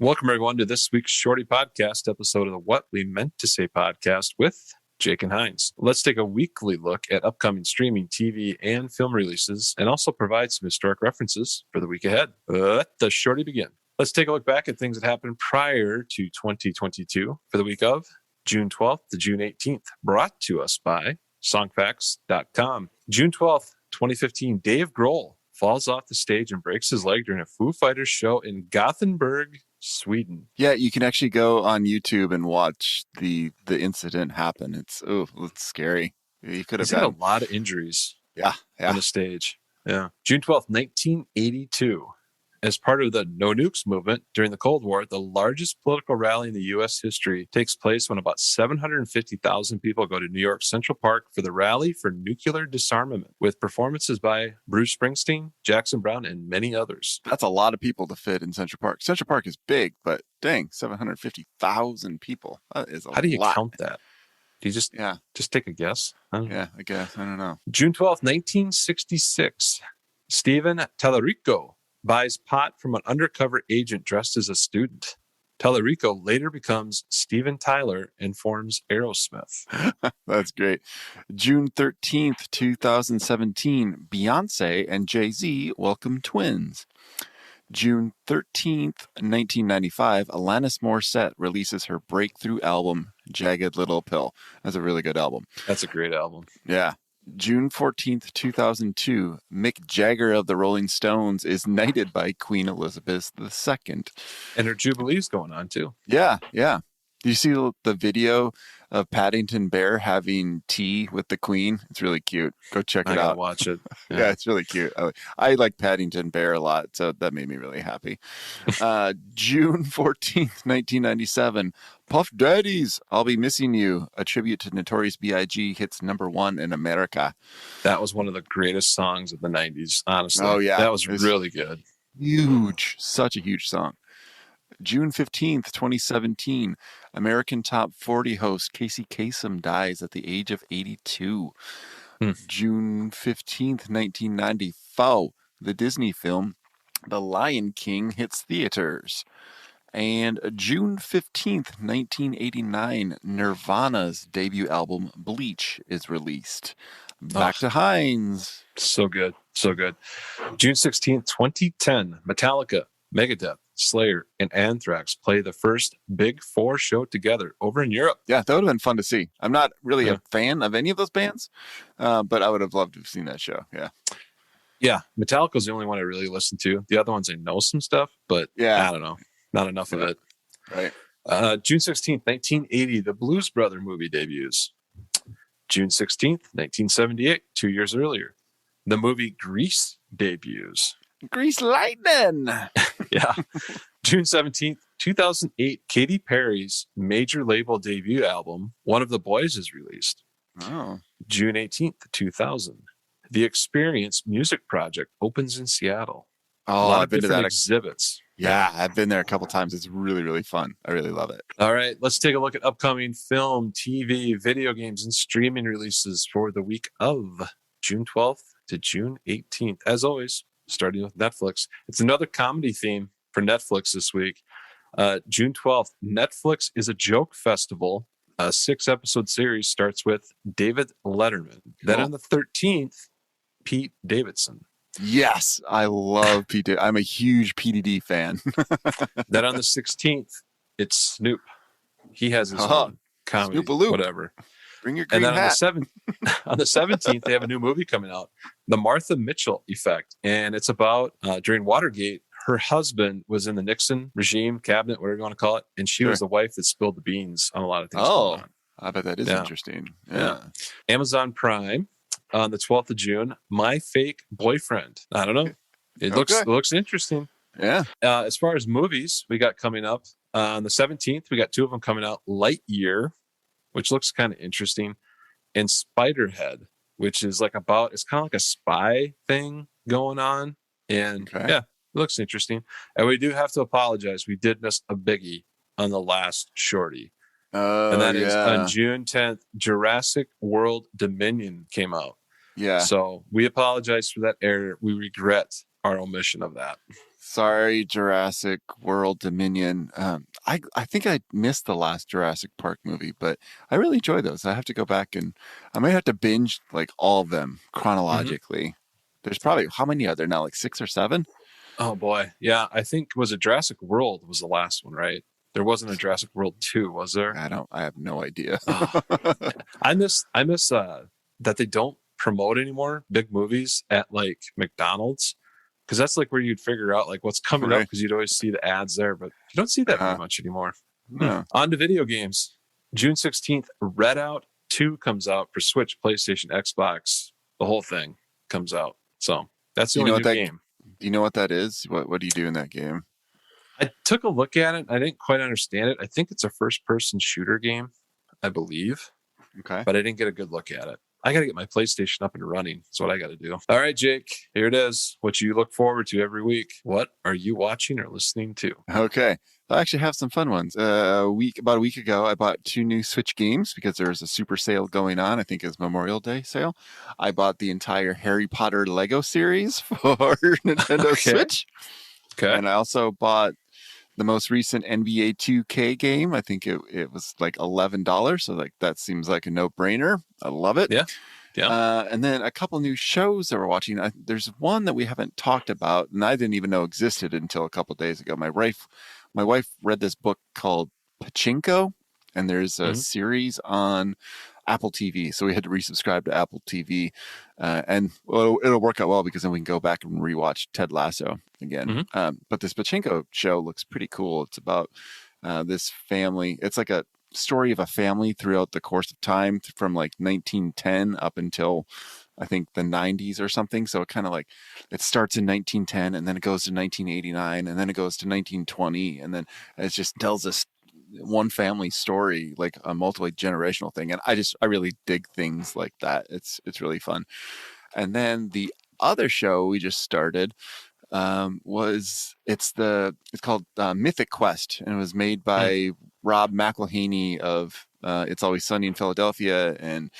Welcome, everyone, to this week's Shorty podcast episode of the What We Meant to Say podcast with Jake and Hines. Let's take a weekly look at upcoming streaming, TV, and film releases, and also provide some historic references for the week ahead. Let the Shorty begin. Let's take a look back at things that happened prior to 2022 for the week of June 12th to June 18th, brought to us by songfacts.com. June 12th, 2015, Dave Grohl falls off the stage and breaks his leg during a Foo Fighters show in Gothenburg, Sweden. Yeah, you can actually go on YouTube and watch the incident happen. It's scary. He could have had a lot of injuries. Yeah. On the stage. Yeah. June 12th, 1982. As part of the No Nukes movement during the Cold War, the largest political rally in the U.S. history takes place when about 750,000 people go to New York Central Park for the Rally for Nuclear Disarmament, with performances by Bruce Springsteen, Jackson Browne, and many others. That's a lot of people to fit in Central Park. Central Park is big, but dang, 750,000 people. That is a lot. How do you count that? Do you just take a guess? I guess. I don't know. June 12th, 1966. Stephen Tallarico buys pot from an undercover agent dressed as a student. Tallarico later becomes Steven Tyler and forms Aerosmith. That's great. June 13th, 2017, Beyonce and Jay-Z welcome twins. June 13th, 1995, Alanis Morissette releases her breakthrough album, Jagged Little Pill. That's a really good album. That's a great album. Yeah. June 14th, 2002, Mick Jagger of the Rolling Stones is knighted by Queen Elizabeth II. And her Jubilee's going on, too. Yeah. Do you see the video of Paddington Bear having tea with the Queen? It's really cute. Go check it out. Watch it. Yeah, it's really cute. I like Paddington Bear a lot, so that made me really happy. June 14th, 1997, Puff Daddy's I'll Be Missing You, a tribute to Notorious B.I.G., hits #1 in America. That was one of the greatest songs of the 90s, honestly. Oh, yeah. That was really good. Huge. Such a huge song. June 15th, 2017, American Top 40 host Casey Kasem dies at the age of 82. June 15th, 1994, the Disney film The Lion King hits theaters. And June 15th, 1989, Nirvana's debut album Bleach is released. Back to Hines. So good. June 16th, 2010, Metallica, Megadeth, Slayer, and Anthrax play the first Big Four show together over in Europe. Yeah, that would have been fun to see. I'm not really a fan of any of those bands, but I would have loved to have seen that show. Yeah, Metallica's the only one I really listen to. The other ones I know some stuff, but I don't know. Not enough of it. Right. June 16th, 1980, the Blues Brother movie debuts. June 16th, 1978, 2 years earlier, the movie Grease debuts. Grease Lightning. Yeah. June 17th, 2008, Katy Perry's major label debut album, One of the Boys, is released. Oh. June 18th, 2000, The Experience Music Project opens in Seattle. Oh, I've been to that exhibits. Yeah, I've been there a couple times. It's really, really fun. I really love it. All right, let's take a look at upcoming film, TV, video games, and streaming releases for the week of June 12th to June 18th. As always, starting with Netflix. It's another comedy theme for Netflix this week. June 12th, Netflix is a Joke Festival. A 6-episode series starts with David Letterman. Cool. Then on the 13th, Pete Davidson. Yes, I love Pete. I'm a huge PDD fan. Then on the 16th, it's Snoop. He has his own comedy, whatever. Bring your green hat. On the 17th, they have a new movie coming out, The Martha Mitchell Effect. And it's about, during Watergate, her husband was in the Nixon regime, cabinet, whatever you want to call it. And she was the wife that spilled the beans on a lot of things going on. I bet that is interesting. Yeah. Amazon Prime on the 12th of June, My Fake Boyfriend. I don't know. It looks interesting. Yeah. As far as movies we got coming up, on the 17th, we got 2 of them coming out. Lightyear, which looks kind of interesting, and Spiderhead, which is it's kind of like a spy thing going on. And it looks interesting. And we do have to apologize. We did miss a biggie on the last Shorty. And that is on June 10th, Jurassic World Dominion came out. Yeah. So we apologize for that error. We regret our omission of that. Sorry, Jurassic World Dominion. I think I missed the last Jurassic Park movie, but I really enjoy those. I have to go back and I might have to binge like all of them chronologically. There's probably, how many are there now? Like 6 or 7? Oh boy. Yeah, I think was it Jurassic World was the last one, right? There wasn't a Jurassic World 2, was there? I have no idea. Oh, I miss that they don't promote anymore big movies at like McDonald's, because that's like where you'd figure out like what's coming up, Right. because you'd always see the ads there, but you don't see that very much anymore. No. On to video games. June 16th, Redout 2 comes out for Switch, PlayStation, Xbox. The whole thing comes out. So that's the You know only what new that game. Do you know what that is? What do you do in that game? I took a look at it. I didn't quite understand it. I think it's a first-person shooter game, I believe, Okay. but I didn't get a good look at it. I got to get my PlayStation up and running. That's what I got to do. All right, Jake, here it is. What you look forward to every week. What are you watching or listening to? Okay. I actually have some fun ones. About a week ago, I bought 2 new Switch games because there was a super sale going on. I think it's Memorial Day sale. I bought the entire Harry Potter Lego series for Nintendo Okay. Switch. Okay. And I also bought the most recent NBA 2K game. I think it was like $11. So like that seems like a no-brainer. I love it. Yeah. Yeah. And then a couple new shows that we're watching. There's one that we haven't talked about, and I didn't even know existed until a couple days ago. My wife read this book called Pachinko, and there's a series on Apple TV. So we had to resubscribe to Apple TV, and well, it'll work out well because then we can go back and rewatch Ted Lasso again. But this Pachinko show looks pretty cool. It's about this family. It's like a story of a family throughout the course of time from like 1910 up until I think the 90s or something. So it kind of like it starts in 1910 and then it goes to 1989 and then it goes to 1920 and then it just tells us one family story, like a multi-generational thing. And I really dig things like that. It's really fun. And then the other show we just started it's called Mythic Quest, and it was made by Rob McElhaney of It's Always Sunny in Philadelphia, and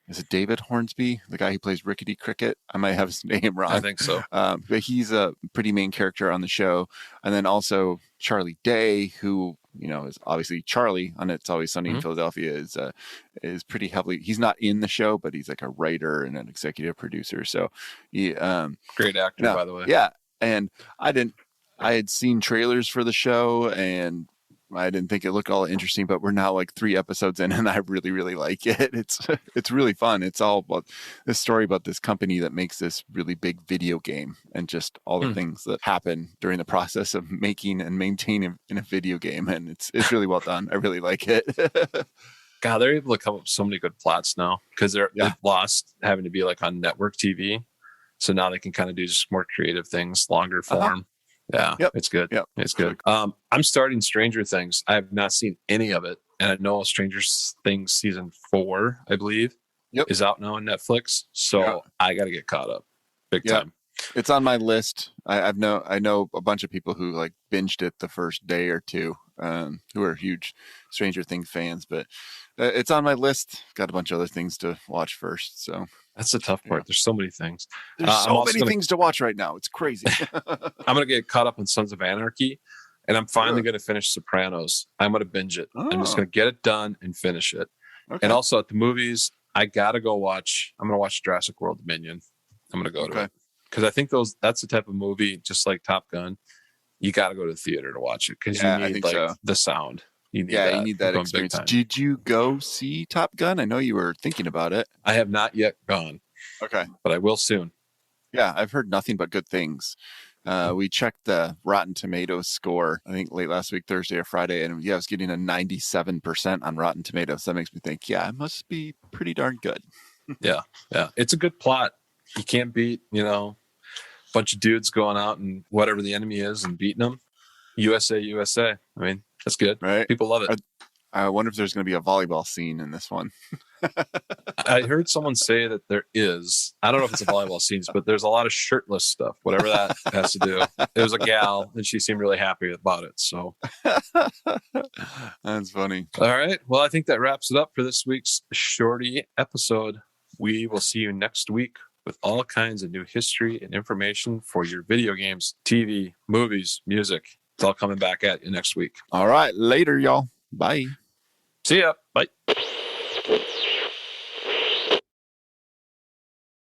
is it David Hornsby, the guy who plays Rickety Cricket? I might have his name wrong. I think so. But he's a pretty main character on the show, and then also Charlie Day, who is obviously Charlie on It's Always Sunny in Philadelphia, is pretty heavily. He's not in the show, but he's like a writer and an executive producer. So he great actor, by the way. Yeah, and I had seen trailers for the show and I didn't think it looked all interesting, but we're now like 3 episodes in and I really, really like it. It's really fun. It's all about this story about this company that makes this really big video game and just all the things that happen during the process of making and maintaining in a video game. And it's really well done. I really like it. God, they're able to come up with so many good plots now because they've lost having to be like on network TV. So now they can kind of do just more creative things, longer form. Yeah, it's good. Yep. It's good. I'm starting Stranger Things. I have not seen any of it. And I know Stranger Things season 4, I believe, is out now on Netflix. So I got to get caught up big time. It's on my list. I know a bunch of people who like binged it the first day or two, who are huge Stranger Things fans, but it's on my list. Got a bunch of other things to watch first. So that's the tough part. There's so many things. There's so many things to watch right now. It's crazy. I'm going to get caught up on Sons of Anarchy, and I'm finally going to finish Sopranos. I'm going to binge it. I'm just going to get it done and finish it. Okay. And also at the movies, I'm going to watch Jurassic World Dominion. I'm going to go to it. Because I think that's the type of movie, just like Top Gun, you got to go to the theater to watch it because you need the sound. You need that experience. Did you go see Top Gun? I know you were thinking about it. I have not yet gone. Okay. But I will soon. Yeah, I've heard nothing but good things. We checked the Rotten Tomatoes score, I think late last week, Thursday or Friday, and I was getting a 97% on Rotten Tomatoes. That makes me think, it must be pretty darn good. Yeah. It's a good plot. You can't beat, a bunch of dudes going out and whatever the enemy is and beating them. USA. I mean, that's good. Right? People love it. I wonder if there's going to be a volleyball scene in this one. I heard someone say that there is. I don't know if it's a volleyball scene, but there's a lot of shirtless stuff, whatever that has to do. It was a gal, and she seemed really happy about it. So that's funny. All right. Well, I think that wraps it up for this week's Shorty episode. We will see you next week with all kinds of new history and information for your video games, TV, movies, music. It's all coming back at you next week. All right. Later, y'all. Bye. See ya. Bye.